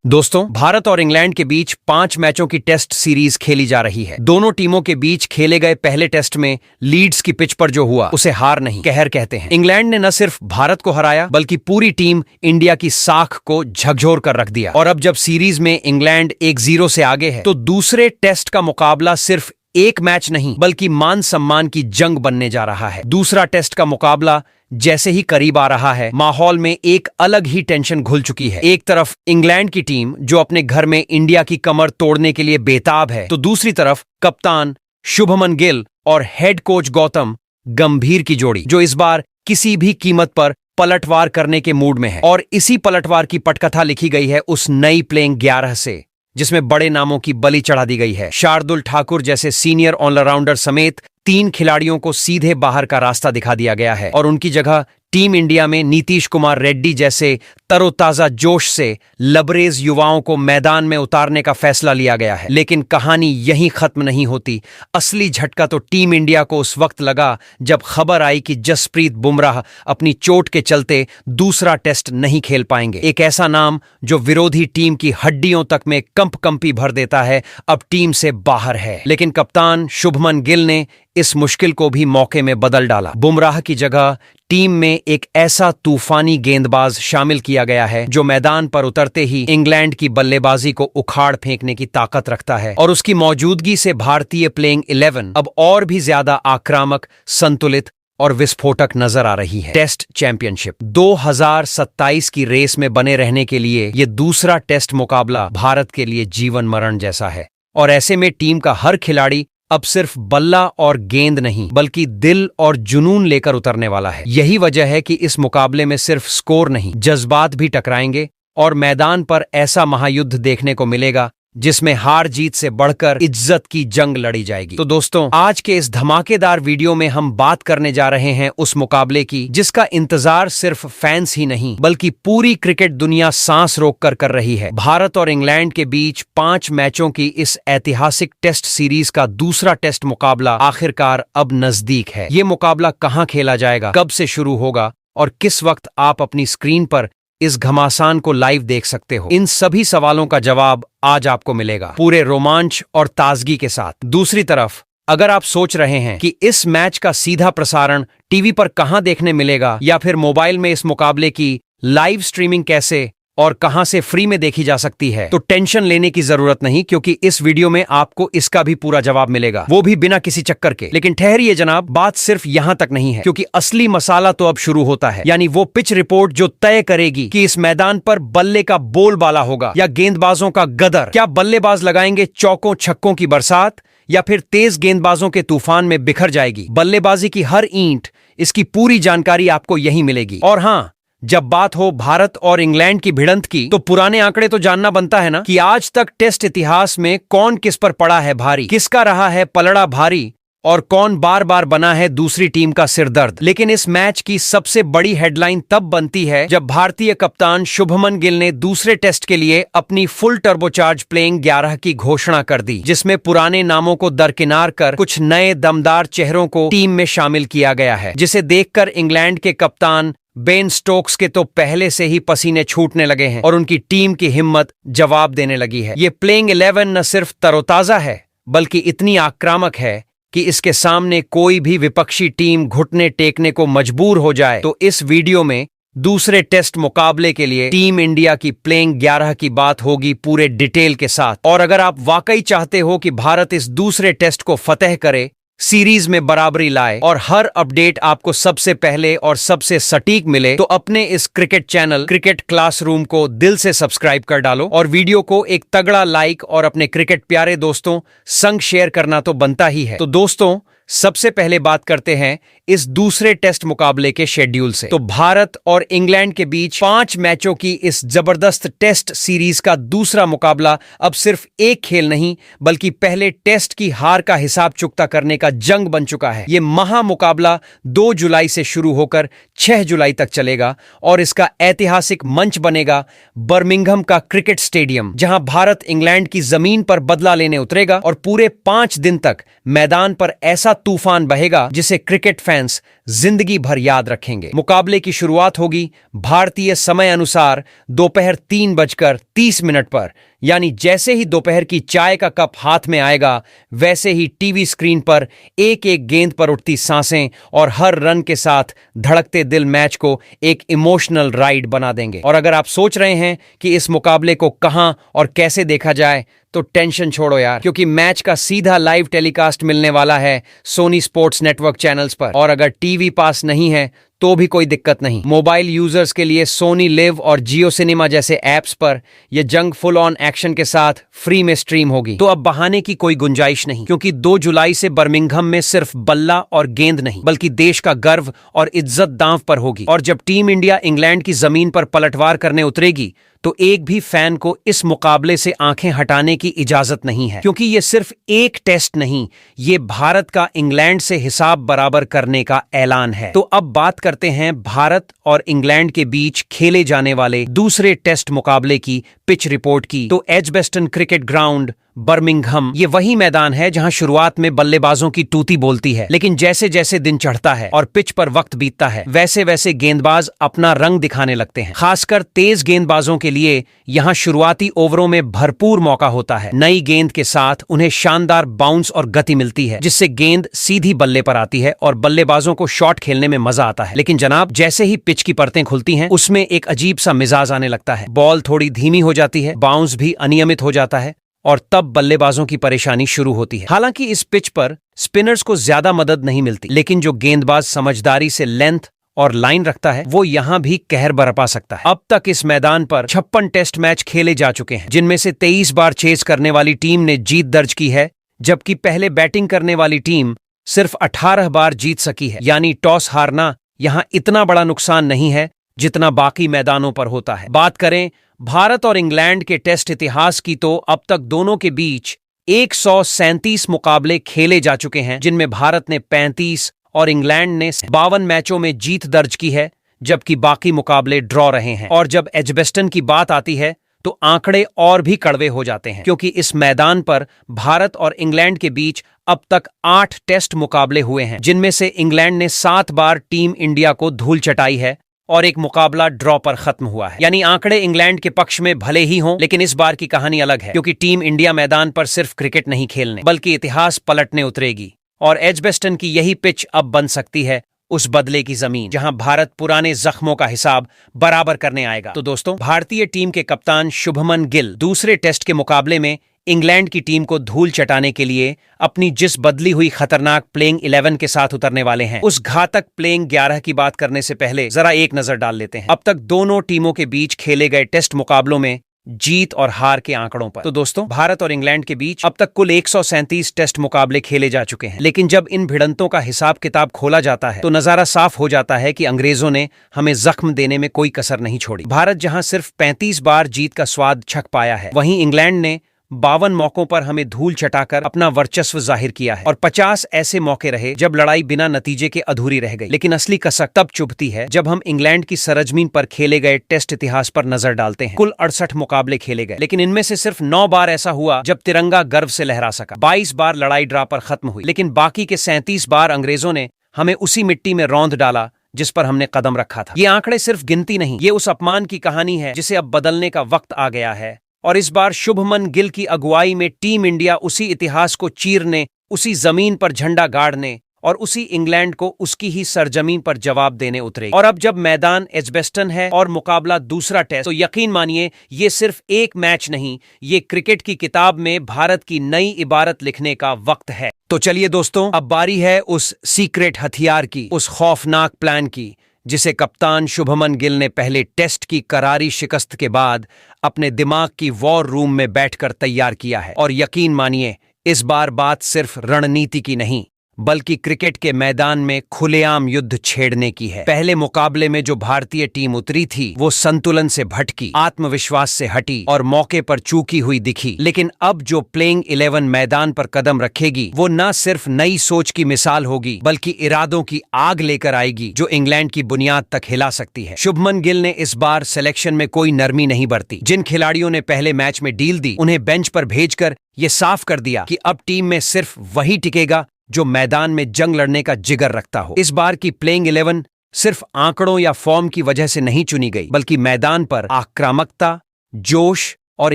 दोस्तों, भारत और इंग्लैंड के बीच 5 मैचों की टेस्ट सीरीज खेली जा रही है। दोनों टीमों के बीच खेले गए पहले टेस्ट में लीड्स की पिच पर जो हुआ उसे हार नहीं, कहर कहते हैं। इंग्लैंड ने न सिर्फ भारत को हराया बल्कि पूरी टीम इंडिया की साख को झकझोर कर रख दिया। और अब जब सीरीज में इंग्लैंड 1-0 से आगे है तो दूसरे टेस्ट का मुकाबला सिर्फ एक मैच नहीं बल्कि मान सम्मान की जंग बनने जा रहा है। दूसरा टेस्ट का मुकाबला जैसे ही करीब आ रहा है, माहौल में एक अलग ही टेंशन घुल चुकी है। एक तरफ इंग्लैंड की टीम जो अपने घर में इंडिया की कमर तोड़ने के लिए बेताब है, तो दूसरी तरफ कप्तान शुभमन गिल और हेड कोच गौतम गंभीर की जोड़ी जो इस बार किसी भी कीमत पर पलटवार करने के मूड में है। और इसी पलटवार की पटकथा लिखी गई है उस नई प्लेइंग 11 से, जिसमें बड़े नामों की बलि चढ़ा दी गई है। शार्दुल ठाकुर जैसे सीनियर ऑलराउंडर समेत 3 खिलाड़ियों को सीधे बाहर का रास्ता दिखा दिया गया है और उनकी जगह टीम इंडिया में नीतीश कुमार रेड्डी जैसे तरोताजा जोश से लबरेज युवाओं को मैदान में उतारने का फैसला लिया गया है। लेकिन कहानी यहीं खत्म नहीं होती। असली झटका तो टीम इंडिया को उस वक्त लगा जब खबर आई कि जसप्रीत बुमराह अपनी चोट के चलते दूसरा टेस्ट नहीं खेल पाएंगे। एक ऐसा नाम जो विरोधी टीम की हड्डियों तक में कंपकंपी भर देता है, अब टीम से बाहर है। लेकिन कप्तान शुभमन गिल ने इस मुश्किल को भी मौके में बदल डाला। बुमराह की जगह टीम में एक ऐसा तूफानी गेंदबाज शामिल किया गया है जो मैदान पर उतरते ही इंग्लैंड की बल्लेबाजी को उखाड़ फेंकने की ताकत रखता है। और उसकी मौजूदगी से भारतीय प्लेइंग 11 अब और भी ज्यादा आक्रामक, संतुलित और विस्फोटक नजर आ रही है। टेस्ट चैंपियनशिप 2027 की रेस में बने रहने के लिए ये दूसरा टेस्ट मुकाबला भारत के लिए जीवन मरण जैसा है। और ऐसे में टीम का हर खिलाड़ी अब सिर्फ बल्ला और गेंद नहीं बल्कि दिल और जुनून लेकर उतरने वाला है। यही वजह है कि इस मुकाबले में सिर्फ स्कोर नहीं, जज्बात भी टकराएंगे और मैदान पर ऐसा महायुद्ध देखने को मिलेगा जिसमें हार जीत से बढ़कर इज्जत की जंग लड़ी जाएगी। तो दोस्तों, आज के इस धमाकेदार वीडियो में हम बात करने जा रहे हैं उस मुकाबले की जिसका इंतजार सिर्फ फैंस ही नहीं बल्कि पूरी क्रिकेट दुनिया सांस रोककर कर रही है। भारत और इंग्लैंड के बीच 5 मैचों की इस ऐतिहासिक टेस्ट सीरीज का दूसरा टेस्ट मुकाबला आखिरकार अब नजदीक है। ये मुकाबला कहां खेला जाएगा, कब से शुरू होगा और किस वक्त आप अपनी स्क्रीन पर इस घमासान को लाइव देख सकते हो, इन सभी सवालों का जवाब आज आपको मिलेगा पूरे रोमांच और ताजगी के साथ। दूसरी तरफ, अगर आप सोच रहे हैं कि इस मैच का सीधा प्रसारण टीवी पर कहां देखने मिलेगा या फिर मोबाइल में इस मुकाबले की लाइव स्ट्रीमिंग कैसे और कहां से फ्री में देखी जा सकती है, तो टेंशन लेने की जरूरत नहीं, क्योंकि इस वीडियो में आपको इसका भी पूरा जवाब मिलेगा, वो भी बिना किसी चक्कर के। लेकिन ठहरिए जनाब, बात सिर्फ यहां तक नहीं है, क्योंकि असली मसाला तो अब शुरू होता है। यानी वो पिच रिपोर्ट जो तय करेगी कि इस मैदान पर बल्ले का बोलबाला होगा या गेंदबाजों का गदर। क्या बल्लेबाज लगाएंगे चौकों छक्कों की बरसात या फिर तेज गेंदबाजों के तूफान में बिखर जाएगी बल्लेबाजी की हर ईंट। इसकी पूरी जानकारी आपको यहीं मिलेगी। और हाँ, जब बात हो भारत और इंग्लैंड की भिड़ंत की तो पुराने आंकड़े तो जानना बनता है ना, कि आज तक टेस्ट इतिहास में कौन किस पर पड़ा है भारी, किसका रहा है पलड़ा भारी और कौन बार बार बना है दूसरी टीम का सिरदर्द। लेकिन इस मैच की सबसे बड़ी हेडलाइन तब बनती है जब भारतीय कप्तान शुभमन गिल ने दूसरे टेस्ट के लिए अपनी फुल टर्बोचार्ज प्लेइंग 11 की घोषणा कर दी, जिसमें पुराने नामों को दरकिनार कर कुछ नए दमदार चेहरों को टीम में शामिल किया गया है, जिसे देखकर इंग्लैंड के कप्तान बेन स्टोक्स के तो पहले से ही पसीने छूटने लगे हैं और उनकी टीम की हिम्मत जवाब देने लगी है। ये प्लेइंग 11 न सिर्फ तरोताजा है बल्कि इतनी आक्रामक है कि इसके सामने कोई भी विपक्षी टीम घुटने टेकने को मजबूर हो जाए। तो इस वीडियो में दूसरे टेस्ट मुकाबले के लिए टीम इंडिया की प्लेइंग 11 की बात होगी पूरे डिटेल के साथ। और अगर आप वाकई चाहते हो कि भारत इस दूसरे टेस्ट को फतेह करे, सीरीज में बराबरी लाए और हर अपडेट आपको सबसे पहले और सबसे सटीक मिले, तो अपने इस क्रिकेट चैनल क्रिकेट क्लासरूम को दिल से सब्सक्राइब कर डालो और वीडियो को एक तगड़ा लाइक और अपने क्रिकेट प्यारे दोस्तों संग शेयर करना तो बनता ही है। तो दोस्तों, सबसे पहले बात करते हैं इस दूसरे टेस्ट मुकाबले के शेड्यूल से। तो भारत और इंग्लैंड के बीच 5 मैचों की इस जबरदस्त टेस्ट सीरीज का दूसरा मुकाबला अब सिर्फ एक खेल नहीं बल्कि पहले टेस्ट की हार का हिसाब चुकता करने का जंग बन चुका है। यह महा मुकाबला 2 जुलाई से शुरू होकर 6 जुलाई तक चलेगा और इसका ऐतिहासिक मंच बनेगा बर्मिंघम का क्रिकेट स्टेडियम, जहां भारत इंग्लैंड की जमीन पर बदला लेने उतरेगा और पूरे 5 दिन तक मैदान पर ऐसा तूफान बहेगा जिसे क्रिकेट फैंस फैंस जिंदगी भर याद रखेंगे। मुकाबले की शुरुआत होगी भारतीय समय अनुसार दोपहर 3:30 पर, यानी जैसे ही दोपहर की चाय का कप हाथ में आएगा वैसे ही टीवी स्क्रीन पर एक एक गेंद पर उठती सांसें और हर रन के साथ धड़कते दिल मैच को एक इमोशनल राइड बना देंगे। और अगर आप सोच रहे हैं कि इस मुकाबले को कहां और कैसे देखा जाए तो टेंशन छोड़ो यार, क्योंकि मैच का सीधा लाइव टेलीकास्ट मिलने वाला है सोनी स्पोर्ट्स नेटवर्क चैनल्स पर। और अगर टीवी पास नहीं है तो भी कोई दिक्कत नहीं, मोबाइल यूजर्स के लिए सोनी लिव और जियो सिनेमा जैसे ऐप्स पर यह जंग फुल ऑन एक्शन के साथ फ्री में स्ट्रीम होगी। तो अब बहाने की कोई गुंजाइश नहीं, क्योंकि 2 जुलाई से बर्मिंघम में सिर्फ बल्ला और गेंद नहीं बल्कि देश का गर्व और इज्जत दांव पर होगी। और जब टीम इंडिया इंग्लैंड की जमीन पर पलटवार करने उतरेगी तो एक भी फैन को इस मुकाबले से आंखें हटाने की इजाजत नहीं है, क्योंकि ये सिर्फ एक टेस्ट नहीं, ये भारत का इंग्लैंड से हिसाब बराबर करने का ऐलान है। तो अब बात करते हैं भारत और इंग्लैंड के बीच खेले जाने वाले दूसरे टेस्ट मुकाबले की पिच रिपोर्ट की। तो एजबेस्टन क्रिकेट ग्राउंड बर्मिंघम ये वही मैदान है जहां शुरुआत में बल्लेबाजों की तूती बोलती है, लेकिन जैसे जैसे दिन चढ़ता है और पिच पर वक्त बीतता है वैसे वैसे गेंदबाज अपना रंग दिखाने लगते हैं। खासकर तेज गेंदबाजों के लिए यहां शुरुआती ओवरों में भरपूर मौका होता है। नई गेंद के साथ उन्हें शानदार बाउंस और गति मिलती है, जिससे गेंद सीधी बल्ले पर आती है और बल्लेबाजों को शॉट खेलने में मजा आता है। लेकिन जनाब, जैसे ही पिच की परतें खुलती हैं उसमें एक अजीब सा मिजाज आने लगता है। बॉल थोड़ी धीमी हो जाती है, बाउंस भी अनियमित हो जाता है और तब बल्लेबाजों की परेशानी शुरू होती है। हालांकि इस पिच पर स्पिनर्स को ज्यादा मदद नहीं मिलती, लेकिन जो गेंदबाज समझदारी से लेंथ और लाइन रखता है वो यहां भी कहर बरपा सकता है। अब तक इस मैदान पर 56 टेस्ट मैच खेले जा चुके हैं, जिनमें से 23 बार चेज करने वाली टीम ने जीत दर्ज की है, जबकि पहले बैटिंग करने वाली टीम सिर्फ 18 बार जीत सकी है। यानी टॉस हारना यहां इतना बड़ा नुकसान नहीं है जितना बाकी मैदानों पर होता है। बात करें भारत और इंग्लैंड के टेस्ट इतिहास की तो अब तक दोनों के बीच 137 मुकाबले खेले जा चुके हैं, जिनमें भारत ने 35 और इंग्लैंड ने 52 मैचों में जीत दर्ज की है, जबकि बाकी मुकाबले ड्रॉ रहे हैं। और जब एजबेस्टन की बात आती है तो आंकड़े और भी कड़वे हो जाते हैं, क्योंकि इस मैदान पर भारत और इंग्लैंड के बीच अब तक 8 टेस्ट मुकाबले हुए हैं, जिनमें से इंग्लैंड ने 7 बार टीम इंडिया को धूल चटाई है और एक मुकाबला ड्रॉ पर खत्म हुआ है। यानी आंकड़े इंग्लैंड के पक्ष में भले ही हों, लेकिन इस बार की कहानी अलग है, क्योंकि टीम इंडिया मैदान पर सिर्फ क्रिकेट नहीं खेलने बल्कि इतिहास पलटने उतरेगी। और एजबेस्टन की यही पिच अब बन सकती है उस बदले की जमीन, जहां भारत पुराने जख्मों का हिसाब बराबर करने आएगा। तो दोस्तों, भारतीय टीम के कप्तान शुभमन गिल दूसरे टेस्ट के मुकाबले में इंग्लैंड की टीम को धूल चटाने के लिए अपनी जिस बदली हुई खतरनाक प्लेइंग 11 के साथ उतरने वाले हैं, उस घातक प्लेइंग 11 की बात करने से पहले जरा एक नजर डाल लेते हैं अब तक दोनों टीमों के बीच खेले गए टेस्ट मुकाबलों में जीत और हार के आंकड़ों पर। तो दोस्तों, भारत और इंग्लैंड के बीच अब तक कुल 137 टेस्ट मुकाबले खेले जा चुके हैं, लेकिन जब इन भिड़ंतों का हिसाब किताब खोला जाता है तो नजारा साफ हो जाता है कि अंग्रेजों ने हमें जख्म देने में कोई कसर नहीं छोड़ी। भारत जहां सिर्फ 35 बार जीत का स्वाद छक पाया है, वहीं इंग्लैंड ने 52 मौकों पर हमें धूल चटाकर अपना वर्चस्व जाहिर किया है। और 50 ऐसे मौके रहे जब लड़ाई बिना नतीजे के अधूरी रह गई। लेकिन असली कसक तब चुभती है जब हम इंग्लैंड की सरजमीन पर खेले गए टेस्ट इतिहास पर नजर डालते हैं। कुल 68 मुकाबले खेले गए, लेकिन इनमें से सिर्फ 9 बार ऐसा हुआ जब तिरंगा गर्व से लहरा सका। 22 बार लड़ाई ड्रा पर खत्म हुई, लेकिन बाकी के 37 बार अंग्रेजों ने हमें उसी मिट्टी में रौंद डाला जिस पर हमने कदम रखा था। ये आंकड़े सिर्फ गिनती नहीं, ये उस अपमान की कहानी है जिसे अब बदलने का वक्त आ गया है। और इस बार शुभमन गिल की अगुवाई में टीम इंडिया उसी इतिहास को चीरने, उसी जमीन पर झंडा गाड़ने और उसी इंग्लैंड को उसकी ही सरजमीन पर जवाब देने उतरेगी। और अब जब मैदान एजबेस्टन है और मुकाबला दूसरा टेस्ट, तो यकीन मानिए ये सिर्फ एक मैच नहीं, ये क्रिकेट की किताब में भारत की नई इबारत लिखने का वक्त है। तो चलिए दोस्तों, अब बारी है उस सीक्रेट हथियार की, उस खौफनाक प्लान की, जिसे कप्तान शुभमन गिल ने पहले टेस्ट की करारी शिकस्त के बाद अपने दिमाग की वॉर रूम में बैठकर तैयार किया है। और यकीन मानिए, इस बार बात सिर्फ रणनीति की नहीं बल्कि क्रिकेट के मैदान में खुलेआम युद्ध छेड़ने की है। पहले मुकाबले में जो भारतीय टीम उतरी थी वो संतुलन से भटकी, आत्मविश्वास से हटी और मौके पर चूकी हुई दिखी। लेकिन अब जो प्लेइंग 11 मैदान पर कदम रखेगी वो न सिर्फ नई सोच की मिसाल होगी बल्कि इरादों की आग लेकर आएगी जो इंग्लैंड की बुनियाद तक हिला सकती है। शुभमन गिल ने इस बार सिलेक्शन में कोई नरमी नहीं बरती। जिन खिलाड़ियों ने पहले मैच में डील दी उन्हें बेंच पर भेजकर ये साफ कर दिया कि अब टीम में सिर्फ वही टिकेगा जो मैदान में जंग लड़ने का जिगर रखता हो। इस बार की प्लेइंग 11 सिर्फ आंकड़ों या फॉर्म की वजह से नहीं चुनी गई, बल्कि मैदान पर आक्रामकता, जोश और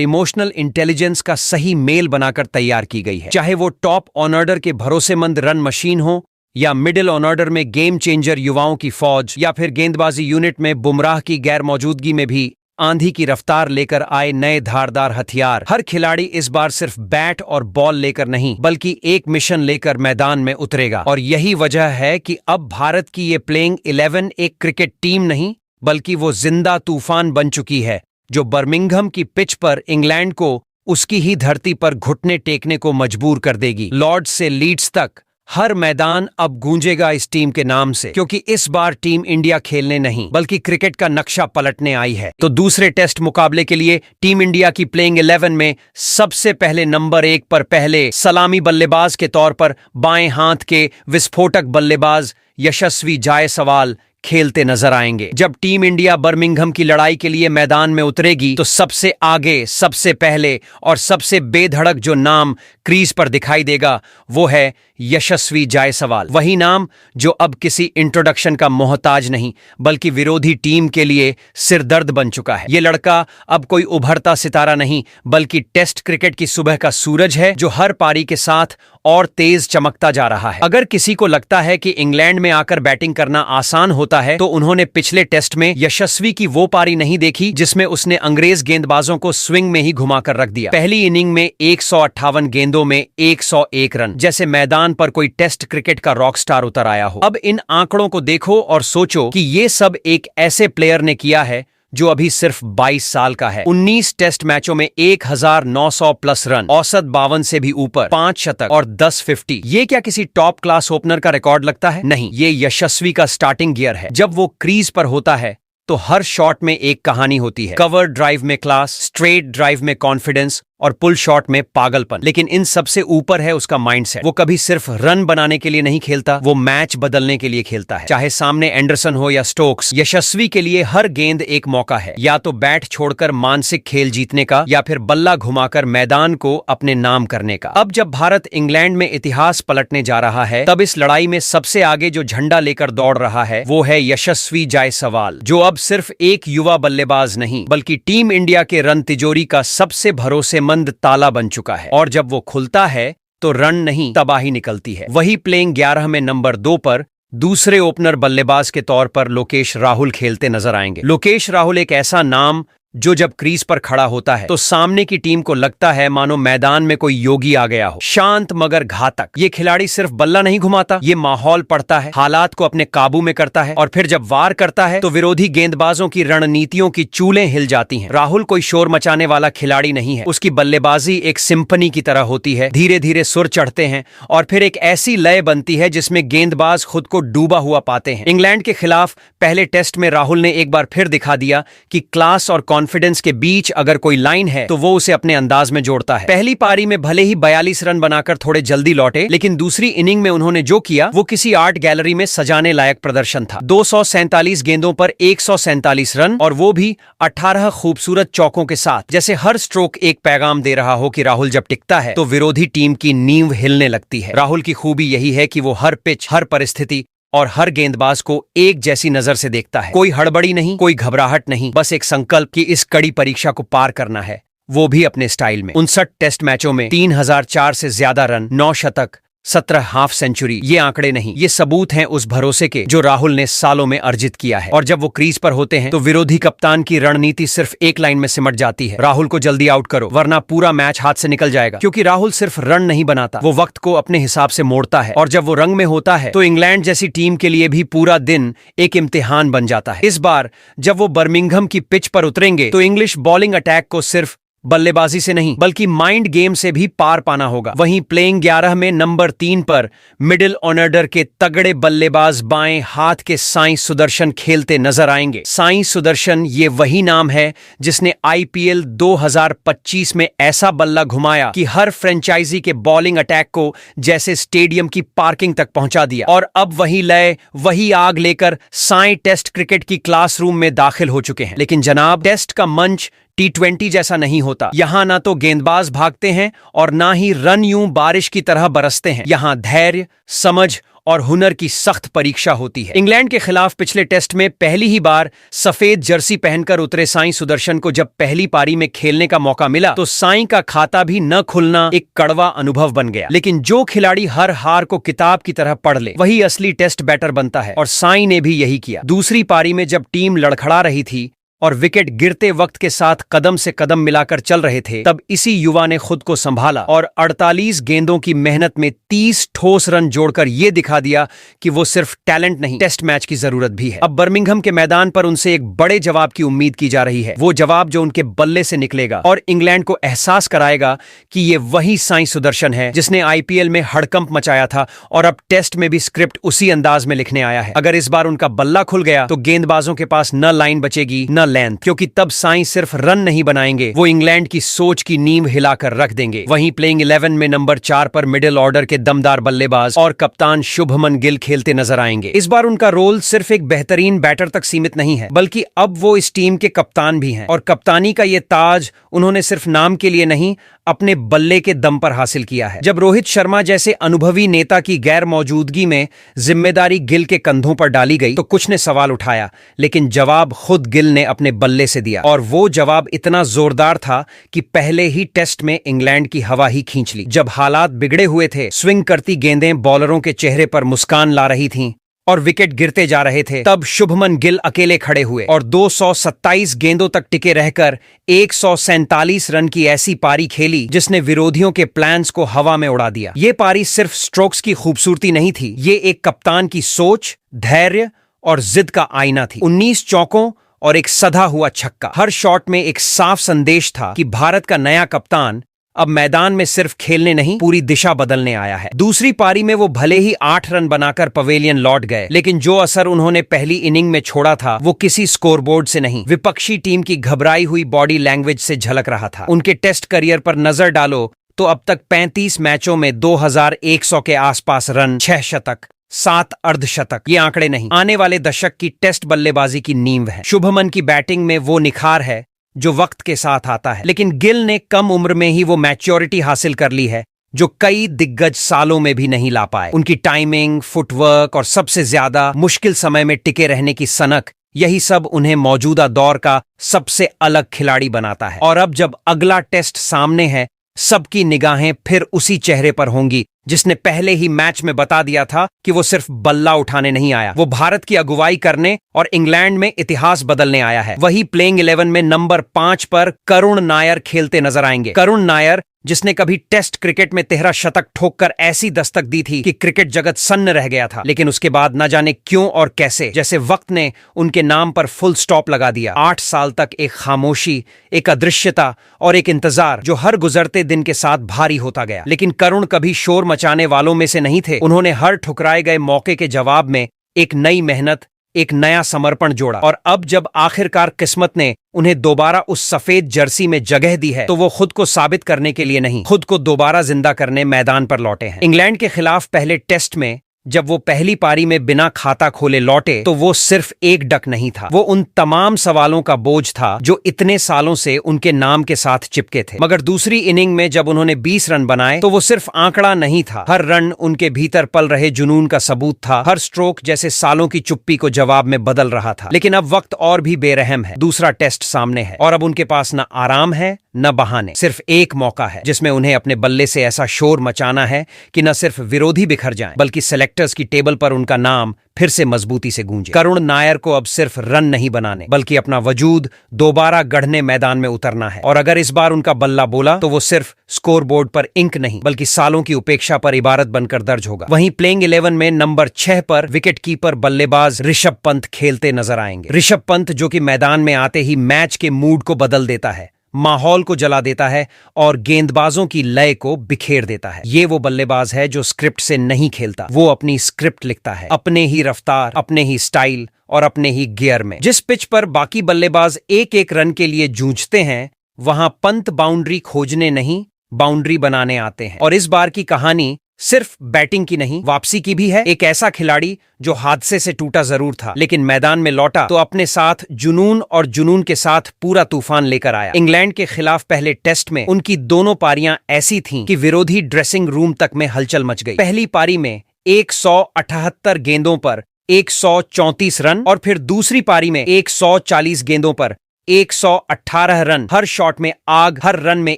इमोशनल इंटेलिजेंस का सही मेल बनाकर तैयार की गई है। चाहे वो टॉप ऑन ऑर्डर के भरोसेमंद रन मशीन हो, या मिडिल ऑन ऑर्डर में गेम चेंजर युवाओं की फौज, या फिर गेंदबाजी यूनिट में बुमराह की गैर मौजूदगी में भी आंधी की रफ्तार लेकर आए नए धारदार हथियार। हर खिलाड़ी इस बार सिर्फ बैट और बॉल लेकर नहीं, बल्कि एक मिशन लेकर मैदान में उतरेगा। और यही वजह है कि अब भारत की ये प्लेइंग 11 एक क्रिकेट टीम नहीं, बल्कि वो जिंदा तूफान बन चुकी है, जो बर्मिंघम की पिच पर इंग्लैंड को उसकी ही धरती पर घुटने टेकने को मजबूर कर देगी। लॉर्ड्स से लीड्स तक हर मैदान अब गूंजेगा इस टीम के नाम से, क्योंकि इस बार टीम इंडिया खेलने नहीं, बल्कि क्रिकेट का नक्शा पलटने आई है। तो दूसरे टेस्ट मुकाबले के लिए टीम इंडिया की प्लेइंग 11 में सबसे पहले नंबर 1 पर पहले सलामी बल्लेबाज के तौर पर बाएं हाथ के विस्फोटक बल्लेबाज यशस्वी जायसवाल खेलते नजर आएंगे। जब टीम इंडिया बर्मिंघम की लड़ाई के लिए मैदान में उतरेगी, तो सबसे आगे, सबसे पहले और सबसे बेधड़क जो नाम क्रीज पर दिखाई देगा, वो है यशस्वी जायसवाल। वही नाम जो अब किसी इंट्रोडक्शन का मोहताज नहीं, बल्कि विरोधी टीम के लिए सिरदर्द बन चुका है। ये लड़का अब कोई उभरता सितारा नहीं, बल्कि टेस्ट क्रिकेट की सुबह का सूरज है, जो हर पारी के साथ और तेज चमकता जा रहा है। अगर किसी को लगता है कि इंग्लैंड में आकर बैटिंग करना आसान होता है, तो उन्होंने पिछले टेस्ट में यशस्वी की वो पारी नहीं देखी जिसमें उसने अंग्रेज गेंदबाजों को स्विंग में ही घुमाकर रख दिया। पहली इनिंग में 158 गेंदों में 101 रन, जैसे मैदान पर कोई टेस्ट क्रिकेट का रॉक स्टार उतर आया हो। अब इन आंकड़ों को देखो और सोचो कि ये सब एक ऐसे प्लेयर ने किया है जो अभी सिर्फ 22 साल का है। 19 टेस्ट मैचों में 1900 प्लस रन, औसत 52 से भी ऊपर, 5 शतक और 10 50। ये क्या किसी टॉप क्लास ओपनर का रिकॉर्ड लगता है? नहीं, ये यशस्वी का स्टार्टिंग गियर है। जब वो क्रीज पर होता है तो हर शॉट में एक कहानी होती है। कवर ड्राइव में क्लास, स्ट्रेट ड्राइव में कॉन्फिडेंस और पुल शॉट में पागलपन। लेकिन इन सबसे ऊपर है उसका माइंडसेट। वो कभी सिर्फ रन बनाने के लिए नहीं खेलता, वो मैच बदलने के लिए खेलता है। चाहे सामने एंडरसन हो या स्टोक्स, यशस्वी के लिए हर गेंद एक मौका है, या तो बैट छोड़कर मानसिक खेल जीतने का, या फिर बल्ला घुमाकर मैदान को अपने नाम करने का। अब जब भारत इंग्लैंड में इतिहास पलटने जा रहा है, तब इस लड़ाई में सबसे आगे जो झंडा लेकर दौड़ रहा है, वो है यशस्वी जायसवाल, जो अब सिर्फ एक युवा बल्लेबाज नहीं, बल्कि टीम इंडिया के रन तिजोरी का सबसे भरोसेमंद ताला बन चुका है। और जब वो खुलता है तो रन नहीं, तबाही निकलती है। वही प्लेइंग 11 में नंबर 2 पर दूसरे ओपनर बल्लेबाज के तौर पर लोकेश राहुल खेलते नजर आएंगे। लोकेश राहुल एक ऐसा नाम जो जब क्रीज पर खड़ा होता है तो सामने की टीम को लगता है मानो मैदान में कोई योगी आ गया हो। शांत मगर घातक। ये खिलाड़ी सिर्फ बल्ला नहीं घुमाता, ये माहौल पढ़ता है, हालात को अपने काबू में करता है, और फिर जब वार करता है तो विरोधी गेंदबाजों की रणनीतियों की चूलें हिल जाती हैं। राहुल कोई शोर मचाने वाला खिलाड़ी नहीं है। उसकी बल्लेबाजी एक सिंफनी की तरह होती है। धीरे धीरे सुर चढ़ते हैं और फिर एक ऐसी लय बनती है जिसमें गेंदबाज खुद को डूबा हुआ पाते हैं। इंग्लैंड के खिलाफ पहले टेस्ट में राहुल ने एक बार फिर दिखा दिया कि क्लास और कॉन्फिडेंस के बीच अगर कोई लाइन है तो वो उसे अपने अंदाज में जोड़ता है। पहली पारी में भले ही 42 रन बनाकर थोड़े जल्दी लौटे, लेकिन दूसरी इनिंग में उन्होंने जो किया वो किसी आर्ट गैलरी में सजाने लायक प्रदर्शन था। 247 गेंदों पर 147 रन, और वो भी 18 खूबसूरत चौकों के साथ। जैसे हर स्ट्रोक एक पैगाम दे रहा हो कि राहुल जब टिकता है तो विरोधी टीम की नींव हिलने लगती है। राहुल की खूबी यही है कि वो हर पिच, हर परिस्थिति और हर गेंदबाज को एक जैसी नजर से देखता है। कोई हड़बड़ी नहीं, कोई घबराहट नहीं, बस एक संकल्प कि इस कड़ी परीक्षा को पार करना है, वो भी अपने स्टाइल में। 59 टेस्ट मैचों में 3004 से ज्यादा रन, 9 शतक, 17 हाफ सेंचुरी। ये आंकड़े नहीं, ये सबूत हैं उस भरोसे के जो राहुल ने सालों में अर्जित किया है। और जब वो क्रीज पर होते हैं तो विरोधी कप्तान की रणनीति सिर्फ एक लाइन में सिमट जाती है: राहुल को जल्दी आउट करो, वरना पूरा मैच हाथ से निकल जाएगा। क्योंकि राहुल सिर्फ रन नहीं बनाता, वो वक्त को अपने हिसाब से मोड़ता है। और जब वो रंग में होता है तो इंग्लैंड जैसी टीम के लिए भी पूरा दिन एक इम्तिहान बन जाता है। इस बार जब वो बर्मिंघम की पिच पर उतरेंगे तो इंग्लिश बॉलिंग अटैक को सिर्फ बल्लेबाजी से नहीं, बल्कि माइंड गेम से भी पार पाना होगा। वहीं प्लेइंग 11 में नंबर 3 पर मिडिल ऑर्डर के तगड़े बल्लेबाज बाएं हाथ के साई सुदर्शन खेलते नजर आएंगे। साई सुदर्शन ये वही नाम है जिसने IPL 2025 में ऐसा बल्ला घुमाया कि हर फ्रेंचाइजी के बॉलिंग अटैक को जैसे स्टेडियम की पार्किंग तक पहुंचा दिया। और अब वही लय, वही आग लेकर साई टेस्ट क्रिकेट की क्लासरूम में दाखिल हो चुके हैं। लेकिन जनाब, टेस्ट का मंच T20 जैसा नहीं होता। यहाँ ना तो गेंदबाज भागते हैं और ना ही रन यूं बारिश की तरह बरसते हैं। यहाँ धैर्य, समझ और हुनर की सख्त परीक्षा होती है। इंग्लैंड के खिलाफ पिछले टेस्ट में पहली ही बार सफेद जर्सी पहनकर उतरे साईं सुदर्शन को जब पहली पारी में खेलने का मौका मिला तो साईं का खाता भी न खुलना एक कड़वा अनुभव बन गया। लेकिन जो खिलाड़ी हर हार को किताब की तरह पढ़ ले वही असली टेस्ट बैटर बनता है, और साईं ने भी यही किया। दूसरी पारी में जब टीम लड़खड़ा रही थी और विकेट गिरते वक्त के साथ कदम से कदम मिलाकर चल रहे थे, तब इसी युवा ने खुद को संभाला और 48 गेंदों की मेहनत में 30 ठोस रन जोड़कर यह दिखा दिया कि वो सिर्फ टैलेंट नहीं, टेस्ट मैच की जरूरत भी है। अब बर्मिंघम के मैदान पर उनसे एक बड़े जवाब की उम्मीद की जा रही है, वो जवाब जो उनके बल्ले से निकलेगा और इंग्लैंड को एहसास कराएगा कि ये वही साईं सुदर्शन है जिसने IPL में हड़कंप मचाया था और अब टेस्ट में भी स्क्रिप्ट उसी अंदाज में लिखने आया है। अगर इस बार उनका बल्ला खुल गया तो गेंदबाजों के पास न लाइन बचेगी न लेंथ, क्योंकि तब साईं सिर्फ रन नहीं बनाएंगे, वो इंग्लैंड की सोच की नींव हिलाकर रख देंगे। वहीं प्लेइंग 11 में नंबर 4 पर मिडिल ऑर्डर के दमदार बल्लेबाज और कप्तान शुभमन गिल खेलते नजर आएंगे। इस बार उनका रोल सिर्फ एक बेहतरीन बैटर तक सीमित नहीं है, बल्कि अब वो इस टीम के कप्तान भी हैं, और कप्तानी का ये ताज उन्होंने सिर्फ नाम के लिए नहीं, अपने बल्ले के दम पर हासिल किया है। जब रोहित शर्मा जैसे अनुभवी नेता की गैर मौजूदगी में जिम्मेदारी गिल के कंधों पर डाली गई तो कुछ ने सवाल उठाया, लेकिन जवाब खुद गिल ने अपने बल्ले से दिया, और वो जवाब इतना जोरदार था कि पहले ही टेस्ट में इंग्लैंड की हवा ही खींच ली। जब हालात बिगड़े हुए थे, स्विंग करती गेंदें बॉलरों के चेहरे पर मुस्कान ला रही थीं और विकेट गिरते जा रहे थे, तब शुभमन गिल अकेले खड़े हुए और 227 गेंदों तक टिके रहकर 147 रन की ऐसी पारी खेली जिसने विरोधियों के प्लान्स को हवा में उड़ा दिया। ये पारी सिर्फ स्ट्रोक्स की खूबसूरती नहीं थी, ये एक कप्तान की सोच, धैर्य और जिद का आईना थी। 19 चौकों और एक सधा हुआ छक्का, हर शॉट में एक साफ संदेश था कि भारत का नया कप्तान अब मैदान में सिर्फ खेलने नहीं, पूरी दिशा बदलने आया है। दूसरी पारी में वो भले ही 8 रन बनाकर पवेलियन लौट गए, लेकिन जो असर उन्होंने पहली इनिंग में छोड़ा था वो किसी स्कोरबोर्ड से नहीं, विपक्षी टीम की घबराई हुई बॉडी लैंग्वेज से झलक रहा था। उनके टेस्ट करियर पर नजर डालो तो अब तक 35 मैचों में 2100 के आसपास रन, 6 शतक, 7 अर्धशतक, ये आंकड़े नहीं, आने वाले दशक की टेस्ट बल्लेबाजी की नींव है। शुभमन की बैटिंग में वो निखार है जो वक्त के साथ आता है, लेकिन गिल ने कम उम्र में ही वो मैच्योरिटी हासिल कर ली है जो कई दिग्गज सालों में भी नहीं ला पाए। उनकी टाइमिंग, फुटवर्क और सबसे ज्यादा मुश्किल समय में टिके रहने की सनक, यही सब उन्हें मौजूदा दौर का सबसे अलग खिलाड़ी बनाता है। और अब जब अगला टेस्ट सामने है, सबकी निगाहें फिर उसी चेहरे पर होंगी जिसने पहले ही मैच में बता दिया था कि वो सिर्फ बल्ला उठाने नहीं आया, वो भारत की अगुवाई करने और इंग्लैंड में इतिहास बदलने आया है। वही प्लेइंग 11 में नंबर 5 पर करुण नायर खेलते नजर आएंगे। करुण नायर जिसने कभी टेस्ट क्रिकेट में 13 शतक ठोककर ऐसी दस्तक दी थी कि क्रिकेट जगत सन्न रह गया था, लेकिन उसके बाद न जाने क्यों और कैसे जैसे वक्त ने उनके नाम पर फुल स्टॉप लगा दिया। 8 साल तक एक खामोशी, एक अदृश्यता और एक इंतजार जो हर गुजरते दिन के साथ भारी होता गया। लेकिन करुण कभी शोर मचाने वालों में से नहीं थे। उन्होंने हर ठुकराए गए मौके के जवाब में एक नई मेहनत, एक नया समर्पण जोड़ा, और अब जब आखिरकार किस्मत ने उन्हें दोबारा उस सफेद जर्सी में जगह दी है तो वो खुद को साबित करने के लिए नहीं, खुद को दोबारा जिंदा करने मैदान पर लौटे हैं। इंग्लैंड के खिलाफ पहले टेस्ट में जब वो पहली पारी में बिना खाता खोले लौटे तो वो सिर्फ एक डक नहीं था, वो उन तमाम सवालों का बोझ था जो इतने सालों से उनके नाम के साथ चिपके थे। मगर दूसरी इनिंग में जब उन्होंने 20 रन बनाए तो वो सिर्फ आंकड़ा नहीं था, हर रन उनके भीतर पल रहे जुनून का सबूत था, हर स्ट्रोक जैसे सालों की चुप्पी को जवाब में बदल रहा था। लेकिन अब वक्त और भी बेरहम है, दूसरा टेस्ट सामने है और अब उनके पास न आराम है न बहाने, सिर्फ एक मौका है जिसमें उन्हें अपने बल्ले से ऐसा शोर मचाना है कि न सिर्फ विरोधी बिखर जाएं, बल्कि सेलेक्टर्स की टेबल पर उनका नाम फिर से मजबूती से गूंजे। करुण नायर को अब सिर्फ रन नहीं बनाने बल्कि अपना वजूद दोबारा गढ़ने मैदान में उतरना है, और अगर इस बार उनका बल्ला बोला तो वो सिर्फ स्कोरबोर्ड पर इंक नहीं बल्कि सालों की उपेक्षा पर इबारत बनकर दर्ज होगा। वहीं प्लेइंग 11 में नंबर 6 पर विकेट कीपर बल्लेबाज ऋषभ पंत खेलते नजर आएंगे। ऋषभ पंत जो कि मैदान में आते ही मैच के मूड को बदल देता है, माहौल को जला देता है और गेंदबाजों की लय को बिखेर देता है। ये वो बल्लेबाज है जो स्क्रिप्ट से नहीं खेलता, वो अपनी स्क्रिप्ट लिखता है, अपने ही रफ्तार, अपने ही स्टाइल और अपने ही गियर में। जिस पिच पर बाकी बल्लेबाज एक एक रन के लिए जूझते हैं, वहां पंत बाउंड्री खोजने नहीं, बाउंड्री बनाने आते हैं। और इस बार की कहानी सिर्फ बैटिंग की नहीं, वापसी की भी है। एक ऐसा खिलाड़ी जो हादसे से टूटा जरूर था, लेकिन मैदान में लौटा तो अपने साथ जुनून और जुनून के साथ पूरा तूफान लेकर आया। इंग्लैंड के खिलाफ पहले टेस्ट में उनकी दोनों पारियां ऐसी थीं कि विरोधी ड्रेसिंग रूम तक में हलचल मच गई। पहली पारी में 178 गेंदों पर 134 रन और फिर दूसरी पारी में 140 गेंदों पर 118 रन। हर शॉट में आग, हर रन में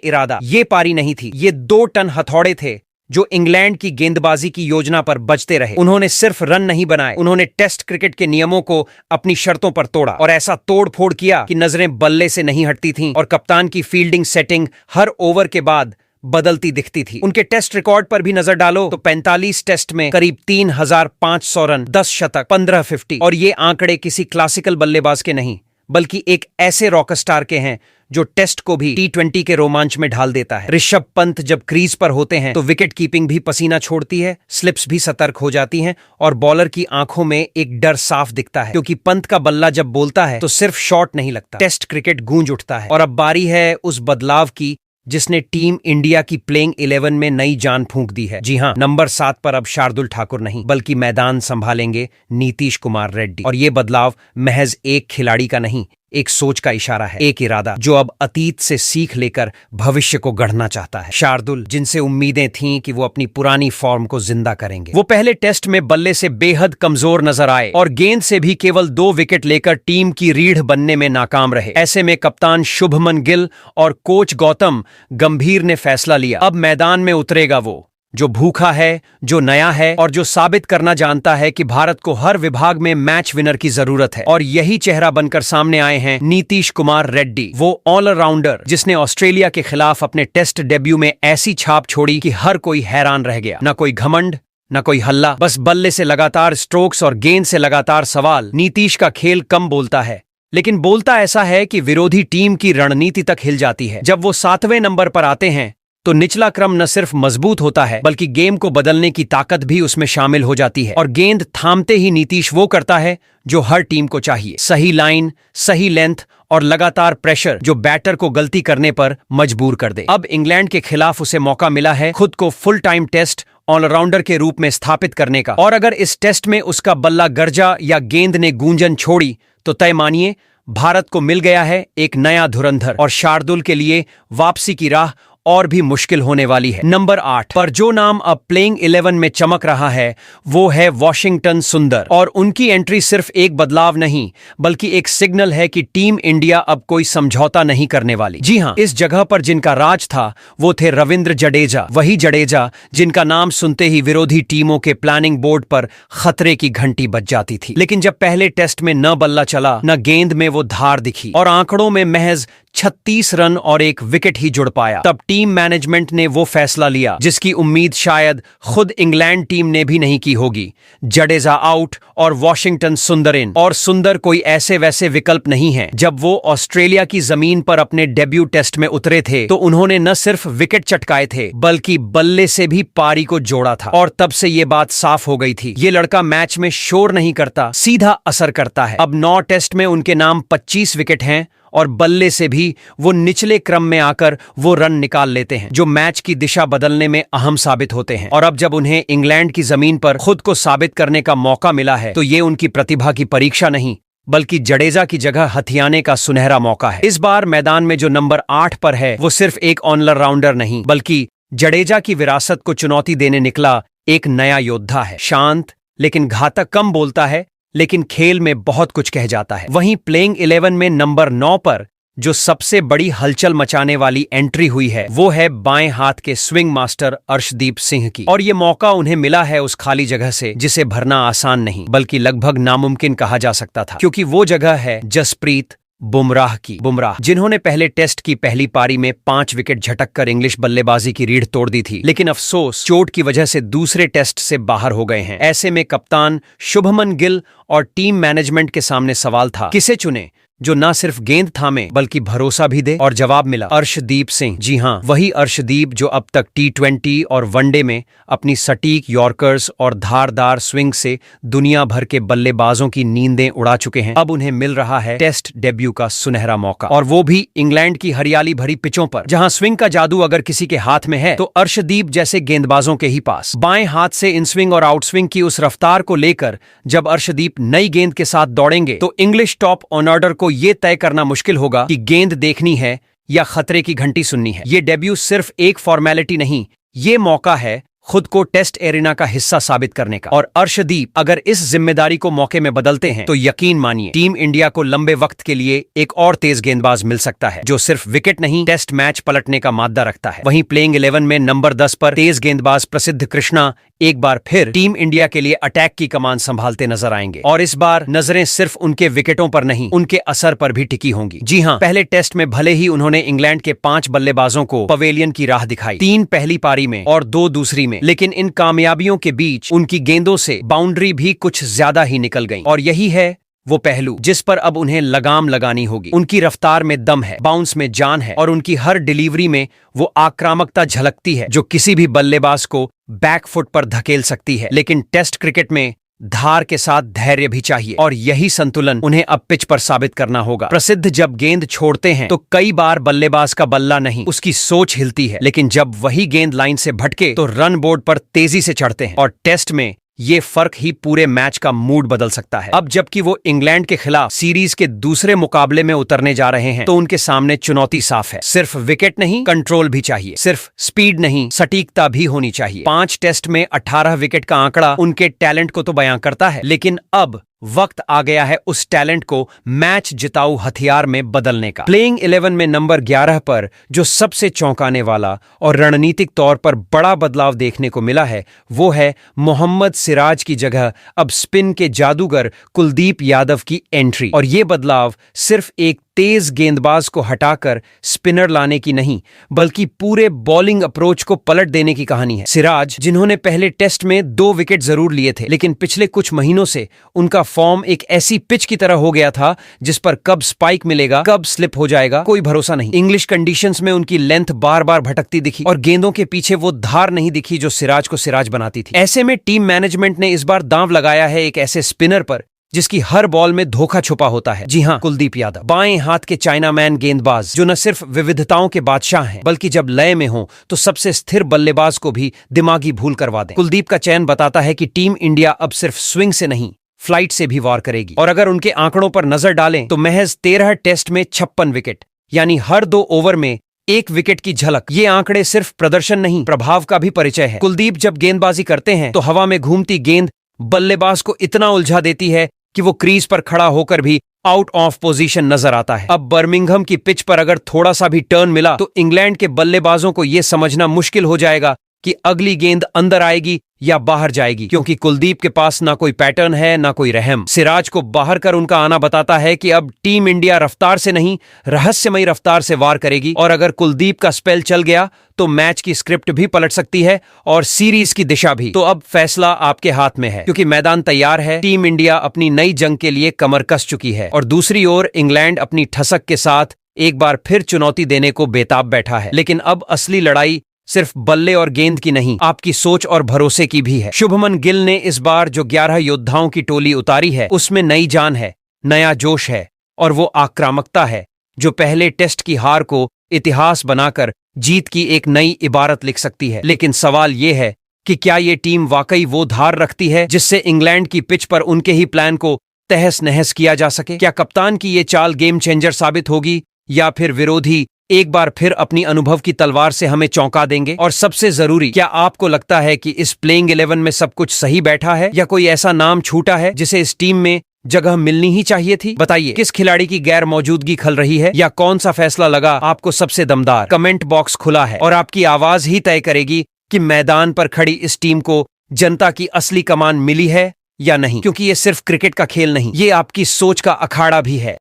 इरादा। ये पारी नहीं थी, ये 2 टन हथौड़े थे जो इंग्लैंड की गेंदबाजी की योजना पर बजते रहे। उन्होंने सिर्फ रन नहीं बनाए, उन्होंने टेस्ट क्रिकेट के नियमों को अपनी शर्तों पर तोड़ा और ऐसा तोड़ फोड़ किया कि नजरें बल्ले से नहीं हटती थीं और कप्तान की फील्डिंग सेटिंग हर ओवर के बाद बदलती दिखती थी। उनके टेस्ट रिकॉर्ड पर भी नजर डालो तो 45 टेस्ट में करीब 3,500 रन, 10 शतक, 15 50। और ये आंकड़े किसी क्लासिकल बल्लेबाज के नहीं, बल्कि एक ऐसे रॉक स्टार के हैं जो टेस्ट को भी T20 के रोमांच में ढाल देता है। ऋषभ पंत जब क्रीज पर होते हैं तो विकेट कीपिंग भी पसीना छोड़ती है, स्लिप्स भी सतर्क हो जाती हैं और बॉलर की आंखों में एक डर साफ दिखता है, क्योंकि पंत का बल्ला जब बोलता है तो सिर्फ शॉट नहीं लगता, टेस्ट क्रिकेट गूंज उठता है। और अब बारी है उस बदलाव की जिसने टीम इंडिया की प्लेइंग 11 में नई जान फूंक दी है। जी हां, नंबर 7 पर अब शार्दुल ठाकुर नहीं, बल्कि मैदान संभालेंगे नीतीश कुमार रेड्डी। और ये बदलाव महज एक खिलाड़ी का नहीं, एक सोच का इशारा है, एक इरादा जो अब अतीत से सीख लेकर भविष्य को गढ़ना चाहता है। शार्दुल, जिनसे उम्मीदें थीं कि वो अपनी पुरानी फॉर्म को जिंदा करेंगे, वो पहले टेस्ट में बल्ले से बेहद कमजोर नजर आए और गेंद से भी केवल 2 विकेट लेकर टीम की रीढ़ बनने में नाकाम रहे। ऐसे में कप्तान शुभमन गिल और कोच गौतम गंभीर ने फैसला लिया, अब मैदान में उतरेगा वो जो भूखा है, जो नया है और जो साबित करना जानता है कि भारत को हर विभाग में मैच विनर की जरूरत है। और यही चेहरा बनकर सामने आए हैं नीतीश कुमार रेड्डी, वो ऑलराउंडर जिसने ऑस्ट्रेलिया के खिलाफ अपने टेस्ट डेब्यू में ऐसी छाप छोड़ी कि हर कोई हैरान रह गया। न कोई घमंड, न कोई हल्ला, बस बल्ले से लगातार स्ट्रोक्स और गेंद से लगातार सवाल। नीतीश का खेल कम बोलता है, लेकिन बोलता ऐसा है कि विरोधी टीम की रणनीति तक हिल जाती है। जब वो 7वें नंबर पर आते हैं तो निचला क्रम न सिर्फ मजबूत होता है, बल्कि गेम को बदलने की ताकत भी उसमें शामिल हो जाती है। और गेंद थामते ही नीतीश वो करता है जो हर टीम को चाहिए, सही लाइन, सही लेंथ और लगातार प्रेशर जो बैटर को गलती करने पर मजबूर कर दे। अब इंग्लैंड के खिलाफ उसे मौका मिला है खुद को फुल टाइम टेस्ट ऑलराउंडर के रूप में स्थापित करने का। और अगर इस टेस्ट में उसका बल्ला गरजा या गेंद ने गूंजन छोड़ी तो तय मानिए, भारत को मिल गया है एक नया धुरंधर। और शार्दुल के लिए वापसी की राह और भी मुश्किल होने वाली है। नंबर 8 पर जो नाम अब प्लेइंग 11 में चमक रहा है वो है वॉशिंगटन सुंदर। और उनकी एंट्री सिर्फ एक बदलाव नहीं, बल्कि एक सिग्नल है कि टीम इंडिया अब कोई समझौता नहीं करने वाली। जी हां, इस जगह पर जिनका राज था वो थे रविंद्र जडेजा, वही जडेजा जिनका नाम सुनते ही विरोधी टीमों के प्लानिंग बोर्ड पर खतरे की घंटी बज जाती थी। लेकिन जब पहले टेस्ट में न बल्ला चला, न गेंद में वो धार दिखी और आंकड़ों में महज 36 रन और 1 विकेट ही जुड़ पाया, तब टीम मैनेजमेंट ने वो फैसला लिया जिसकी उम्मीद शायद खुद इंग्लैंड टीम ने भी नहीं की होगी। जडेजा आउट और वॉशिंगटन सुंदर इन। और सुंदर कोई ऐसे वैसे विकल्प नहीं है। जब वो ऑस्ट्रेलिया की जमीन पर अपने डेब्यू टेस्ट में उतरे थे तो उन्होंने न सिर्फ विकेट चटकाए थे, बल्कि बल्ले से भी पारी को जोड़ा था। और तब से ये बात साफ हो गई थी, ये लड़का मैच में शोर नहीं करता, सीधा असर करता है। अब 9 टेस्ट में उनके नाम 25 विकेट हैं और बल्ले से भी वो निचले क्रम में आकर वो रन निकाल लेते हैं जो मैच की दिशा बदलने में अहम साबित होते हैं। और अब जब उन्हें इंग्लैंड की जमीन पर खुद को साबित करने का मौका मिला है तो ये उनकी प्रतिभा की परीक्षा नहीं, बल्कि जडेजा की जगह हथियाने का सुनहरा मौका है। इस बार मैदान में जो नंबर 8 पर है वो सिर्फ एक ऑलराउंडर नहीं, बल्कि जडेजा की विरासत को चुनौती देने निकला एक नया योद्धा है। शांत लेकिन घातक, कम बोलता है लेकिन खेल में बहुत कुछ कह जाता है। वहीं प्लेइंग 11 में नंबर 9 पर जो सबसे बड़ी हलचल मचाने वाली एंट्री हुई है वो है बाएं हाथ के स्विंग मास्टर अर्शदीप सिंह की। और ये मौका उन्हें मिला है उस खाली जगह से जिसे भरना आसान नहीं, बल्कि लगभग नामुमकिन कहा जा सकता था, क्योंकि वो जगह है जसप्रीत बुमराह की। बुमराह जिन्होंने पहले टेस्ट की पहली पारी में 5 विकेट झटक कर इंग्लिश बल्लेबाजी की रीढ़ तोड़ दी थी, लेकिन अफसोस चोट की वजह से दूसरे टेस्ट से बाहर हो गए हैं। ऐसे में कप्तान शुभमन गिल और टीम मैनेजमेंट के सामने सवाल था, किसे चुने, जो न सिर्फ गेंद थामे बल्कि भरोसा भी दे। और जवाब मिला अर्शदीप सिंह। जी हाँ, वही अर्शदीप जो अब तक T20 और वनडे में अपनी सटीक यॉर्कर्स और धारदार स्विंग से दुनिया भर के बल्लेबाजों की नींदें उड़ा चुके हैं। अब उन्हें मिल रहा है टेस्ट डेब्यू का सुनहरा मौका, और वो भी इंग्लैंड की हरियाली भरी पिचों पर, जहां स्विंग का जादू अगर किसी के हाथ में है तो अर्शदीप जैसे गेंदबाजों के ही पास। बाएं हाथ से इन स्विंग और आउट स्विंग की उस रफ्तार को लेकर जब अर्शदीप नई गेंद के साथ दौड़ेंगे तो इंग्लिश टॉप ऑर्डर को यह तय करना मुश्किल होगा कि गेंद देखनी है या खतरे की घंटी सुननी है। ये डेब्यू सिर्फ एक फॉर्मेलिटी नहीं, ये मौका है खुद को टेस्ट एरिना का हिस्सा साबित करने का। और अर्शदीप अगर इस जिम्मेदारी को मौके में बदलते हैं तो यकीन मानिए टीम इंडिया को लंबे वक्त के लिए एक और तेज गेंदबाज मिल सकता है, जो सिर्फ विकेट नहीं टेस्ट मैच पलटने का माद्दा रखता है। वहीं प्लेइंग 11 में नंबर 10 पर तेज गेंदबाज प्रसिद्ध कृष्णा एक बार फिर टीम इंडिया के लिए अटैक की कमान संभालते नजर आएंगे, और इस बार नजरें सिर्फ उनके विकेटों पर नहीं, उनके असर पर भी टिकी होंगी। जी हां, पहले टेस्ट में भले ही उन्होंने इंग्लैंड के 5 बल्लेबाजों को पवेलियन की राह दिखाई, 3 पहली पारी में और 2 दूसरी में, लेकिन इन कामयाबियों के बीच उनकी गेंदों से बाउंड्री भी कुछ ज्यादा ही निकल गई। और यही है वो पहलू जिस पर अब उन्हें लगाम लगानी होगी। उनकी रफ्तार में दम है, बाउंस में जान है, और उनकी हर डिलीवरी में वो आक्रामकता झलकती है जो किसी भी बल्लेबाज को बैकफुट पर धकेल सकती है। लेकिन टेस्ट क्रिकेट में धार के साथ धैर्य भी चाहिए, और यही संतुलन उन्हें अब पिच पर साबित करना होगा। प्रसिद्ध जब गेंद छोड़ते हैं तो कई बार बल्लेबाज का बल्ला नहीं, उसकी सोच हिलती है, लेकिन जब वही गेंद लाइन से भटके तो रन बोर्ड पर तेजी से चढ़ते हैं। और टेस्ट में ये फर्क ही पूरे मैच का मूड बदल सकता है। अब जबकि वो इंग्लैंड के खिलाफ सीरीज के दूसरे मुकाबले में उतरने जा रहे हैं तो उनके सामने चुनौती साफ है। सिर्फ विकेट नहीं, कंट्रोल भी चाहिए। सिर्फ स्पीड नहीं, सटीकता भी होनी चाहिए। 5 टेस्ट में 18 विकेट का आंकड़ा उनके टैलेंट को तो बयां करता है, लेकिन अब वक्त आ गया है उस टैलेंट को मैच जिताऊ हथियार में बदलने का। प्लेइंग 11 में नंबर 11 पर जो सबसे चौंकाने वाला और रणनीतिक तौर पर बड़ा बदलाव देखने को मिला है वो है मोहम्मद सिराज की जगह अब स्पिन के जादूगर कुलदीप यादव की एंट्री। और ये बदलाव सिर्फ एक तेज गेंदबाज को हटाकर स्पिनर लाने की नहीं, बल्कि पूरे बॉलिंग अप्रोच को पलट देने की कहानी है। सिराज, जिन्होंने पहले टेस्ट में 2 विकेट जरूर लिए थे, लेकिन पिछले कुछ महीनों से उनका फॉर्म एक ऐसी पिच की तरह हो गया था जिस पर कब स्पाइक मिलेगा, कब स्लिप हो जाएगा, कोई भरोसा नहीं। इंग्लिश कंडीशंस में उनकी लेंथ बार बार भटकती दिखी और गेंदों के पीछे वो धार नहीं दिखी जो सिराज को सिराज बनाती थी। ऐसे में टीम मैनेजमेंट ने इस बार दांव लगाया है एक ऐसे स्पिनर पर जिसकी हर बॉल में धोखा छुपा होता है। जी हां, कुलदीप यादव, बाएं हाथ के चाइनामैन गेंदबाज जो न सिर्फ विविधताओं के बादशाह हैं बल्कि जब लय में हो तो सबसे स्थिर बल्लेबाज को भी दिमागी भूल करवा दें। कुलदीप का चयन बताता है कि टीम इंडिया अब सिर्फ स्विंग से नहीं, फ्लाइट से भी वार करेगी। और अगर उनके आंकड़ों पर नजर डालें तो महज 13 टेस्ट में 56 विकेट, यानी हर 2 ओवर में 1 विकेट की झलक। ये आंकड़े सिर्फ प्रदर्शन नहीं, प्रभाव का भी परिचय है। कुलदीप जब गेंदबाजी करते हैं तो हवा में घूमती गेंद बल्लेबाज को इतना उलझा देती है कि वो क्रीज पर खड़ा होकर भी आउट ऑफ पोजीशन नजर आता है। अब बर्मिंघम की पिच पर अगर थोड़ा सा भी टर्न मिला तो इंग्लैंड के बल्लेबाजों को यह समझना मुश्किल हो जाएगा कि अगली गेंद अंदर आएगी या बाहर जाएगी, क्योंकि कुलदीप के पास ना कोई पैटर्न है ना कोई रहम। सिराज को बाहर कर उनका आना बताता है कि अब टीम इंडिया रफ्तार से नहीं, रहस्यमयी रफ्तार से वार करेगी। और अगर कुलदीप का स्पेल चल गया तो मैच की स्क्रिप्ट भी पलट सकती है और सीरीज की दिशा भी। तो अब फैसला आपके हाथ में है, क्योंकि मैदान तैयार है। टीम इंडिया अपनी नई जंग के लिए कमर कस चुकी है और दूसरी ओर इंग्लैंड अपनी ठसक के साथ एक बार फिर चुनौती देने को बेताब बैठा है। लेकिन अब असली लड़ाई सिर्फ बल्ले और गेंद की नहीं, आपकी सोच और भरोसे की भी है। शुभमन गिल ने इस बार जो 11 योद्धाओं की टोली उतारी है उसमें नई जान है, नया जोश है, और वो आक्रामकता है जो पहले टेस्ट की हार को इतिहास बनाकर जीत की एक नई इबारत लिख सकती है। लेकिन सवाल ये है कि क्या ये टीम वाकई वो धार रखती है जिससे इंग्लैंड की पिच पर उनके ही प्लान को तहस नहस किया जा सके? क्या कप्तान की ये चाल गेम चेंजर साबित होगी, या फिर विरोधी एक बार फिर अपनी अनुभव की तलवार से हमें चौंका देंगे? और सबसे जरूरी, क्या आपको लगता है कि इस प्लेइंग 11 में सब कुछ सही बैठा है, या कोई ऐसा नाम छूटा है जिसे इस टीम में जगह मिलनी ही चाहिए थी? बताइए, किस खिलाड़ी की गैर मौजूदगी खल रही है, या कौन सा फैसला लगा आपको सबसे दमदार? कमेंट बॉक्स खुला है और आपकी आवाज ही तय करेगी कि मैदान पर खड़ी इस टीम को जनता की असली कमान मिली है या नहीं। क्योंकि ये सिर्फ क्रिकेट का खेल नहीं, ये आपकी सोच का अखाड़ा भी है।